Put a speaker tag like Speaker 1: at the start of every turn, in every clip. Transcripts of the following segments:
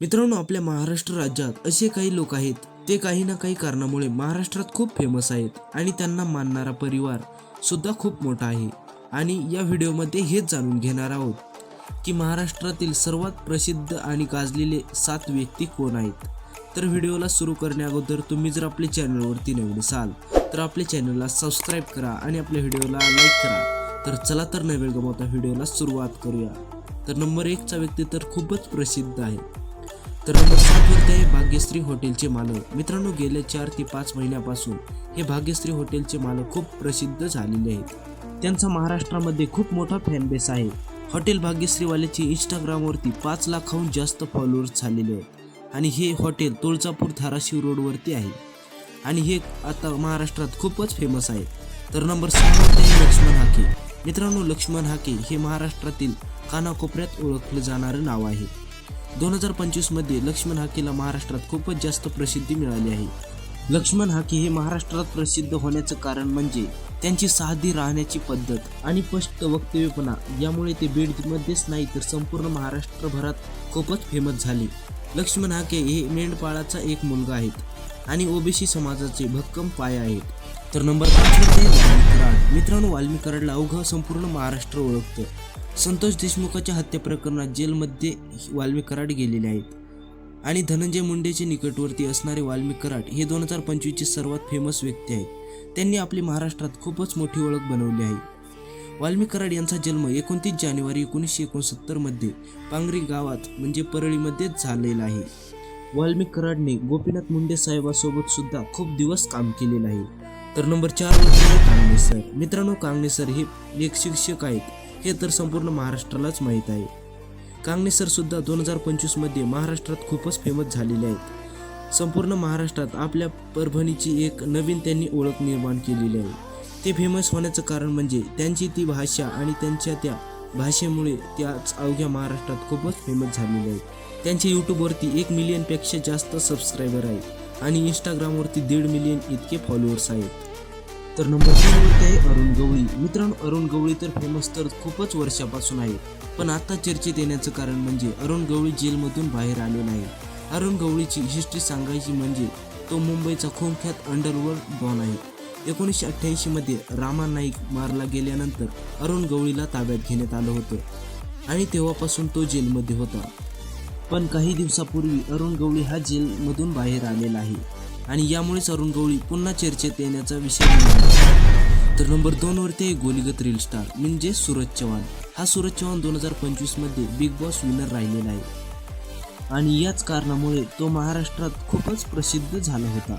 Speaker 1: मित्रांनो, आपल्या महाराष्ट्र राज्यात असे काही लोक आहेत, ते काही ना काही कारणामुळे महाराष्ट्रात खूप फेमस आहेत आणि त्यांना मानणारा परिवार सुद्धा खूप मोठा आहे. आणि या व्हिडिओमध्ये हेच जाणून घेणार आहोत की महाराष्ट्रातील सर्वात प्रसिद्ध आणि गाजलेले 7 व्यक्ती कोण आहेत. तर व्हिडिओला सुरू करण्याअगोदर तुम्ही जर आपल्या चॅनलवरती नवीन असाल तर आपल्या चॅनलला सबस्क्राईब करा आणि आपल्या व्हिडिओला लाईक करा. तर चला तर न वेळ गमावता व्हिडिओला सुरुवात करूया. तर नंबर 1चा व्यक्ती तर खूपच प्रसिद्ध आहे. तर नंबर 7 वरती आहे भाग्यश्री हॉटेलचे मालक. मित्रांनो, गेल्या 4 ते 5 महिन्यापासून हे भाग्यश्री हॉटेलचे मालक खूप प्रसिद्ध झालेले आहेत. त्यांचा महाराष्ट्रामध्ये खूप मोठा फॅन बेस आहे. हॉटेल भाग्यश्रीवाल्याचे इंस्टाग्रामवरती 5 लाखाहून जास्त फॉलोअर्स झालेले आहेत आणि हे हॉटेल तुळजापूर धाराशिव रोडवरती आहे आणि हे आता महाराष्ट्रात खूपच फेमस आहे. तर नंबर 6 वरती आहे लक्ष्मण हाके. मित्रांनो, लक्ष्मण हाके हे महाराष्ट्रातील कानाकोपऱ्यात ओळखले जाणारे नाव आहे. 2025 मध्ये लक्ष्मण हाकेला महाराष्ट्रात खूपच जास्त प्रसिद्धी मिळाली आहे. लक्ष्मण हाके हे महाराष्ट्रात प्रसिद्ध होण्याचं कारण म्हणजे त्यांची साधी राहण्याची पद्धत आणि स्पष्ट वक्तव्यपणा, यामुळे ते बीडमध्येच नाही तर संपूर्ण महाराष्ट्रभरात खूपच फेमस झाले. लक्ष्मण हाके हे मेंढपाळाचा एक मुलगा आहेत आणि ओबीसी समाजाचे भक्कम पाया आहेत. तर नंबर 5 वरती वाल्मी कराड. मित्रांनो, वाल्मी कराडला अवघं संपूर्ण महाराष्ट्र ओळखतं. संतोष देशमुखाच्या हत्या प्रकरणात जेलमध्ये वाल्मी कराड गेलेले आहेत आणि धनंजय मुंडेचे निकटवर्ती असणारे वाल्मी कराड हे 2025चे सर्वात फेमस व्यक्ती आहेत. त्यांनी आपली महाराष्ट्रात खूपच मोठी ओळख बनवली आहे. वाल्मी कराड यांचा जन्म 29 जानेवारी 1969 मध्ये पांगरी गावात म्हणजे परळीमध्येच झालेला आहे. वाल्मी कराडने गोपीनाथ मुंडे साहेबांसोबत सुद्धा खूप दिवस काम केलेलं आहे. तर नंबर 4 वरती कांगणे सर. मित्रांनो, कांगणे सर हे एक शिक्षक आहेत, हे तर संपूर्ण महाराष्ट्रालाच माहीत आहे. कांगणे सर सुद्धा 2025 मध्ये महाराष्ट्रात खूपच फेमस झालेले आहेत. संपूर्ण महाराष्ट्रात आपल्या परभणीची एक नवीन त्यांनी ओळख निर्माण केलेली आहे. ते फेमस होण्याचं कारण म्हणजे त्यांची ती भाषा आणि त्यांच्या त्या भाषेमुळे त्याच अवघ्या महाराष्ट्रात खूपच फेमस झालेले आहेत. त्यांच्या यूट्यूबवरती 1 मिलियनपेक्षा जास्त सबस्क्रायबर आहेत आणि इंस्टाग्रामवरती 1.5 मिलियन इतके फॉलोअर्स आहेत. तर नंबर 3 वरती आहे अरुण गवळी. मित्रांनो, अरुण गवळी तर फेमस तर खूपच वर्षापासून आहे, पण आता चर्चेत येण्याचं कारण म्हणजे अरुण गवळी जेलमधून बाहेर आलेला आहे. अरुण गवळीची हिस्ट्री सांगायची म्हणजे तो मुंबईचा खूंख्यात अंडरवर्ल्ड डॉन आहे. 1988 मध्ये रामा नाईक मारला गेल्यानंतर अरुण गवळीला ताब्यात घेण्यात आलं होतं आणि तेव्हापासून तो जेलमध्ये होता. पण काही दिवसापूर्वी अरुण गवळी हा जेलमधून बाहेर आलेला आहे आणि यामुळेच अरुण गवळी पुन्हा चर्चेत येण्याचा विषय बनला. तर नंबर 2 वरती आहे गोलीगत रील स्टार म्हणजे सूरज चव्हाण. हा सूरज चव्हाण 2025 मध्ये बिग बॉस विनर राहिलेला आहे आणि याच कारणामुळे तो महाराष्ट्रात खूपच प्रसिद्ध झाला होता.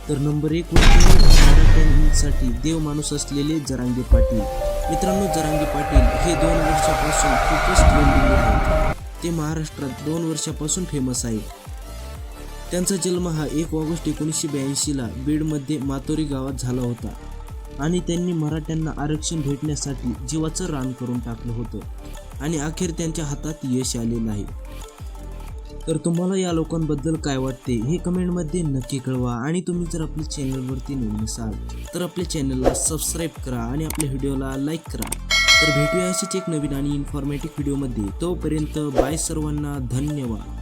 Speaker 1: तर नंबर 1 वरती मराठ्यांसाठी देव माणूस असलेले जरांगे पाटील. मित्रांनो, जरांगे पाटील हे 2 वर्षापासून खूपच ट्रेंडिंग आहेत. ते महाराष्ट्रात 2 वर्षापासून फेमस आहे. त्यांचा जन्म हा 1 ऑगस्ट 1982ला बीडमध्ये मातोरी गावात झाला होता आणि त्यांनी मराठ्यांना आरक्षण भेटण्यासाठी जीवाचं रान करून टाकलं होतं आणि अखेर त्यांच्या हातात यश आलेलं आहे. तर तुम्हाला या लोकांबद्दल काय वाटते हे कमेंटमध्ये नक्की कळवा आणि तुम्ही जर आपल्या चॅनलवरती नवीन असाल तर आपल्या चॅनलला सबस्क्राईब करा आणि आपल्या व्हिडिओला लाईक करा. तर भेटूया अशीच एक नवीन आणि इन्फॉर्मेटिव्ह व्हिडिओमध्ये. तोपर्यंत बाय सर्वांना, धन्यवाद.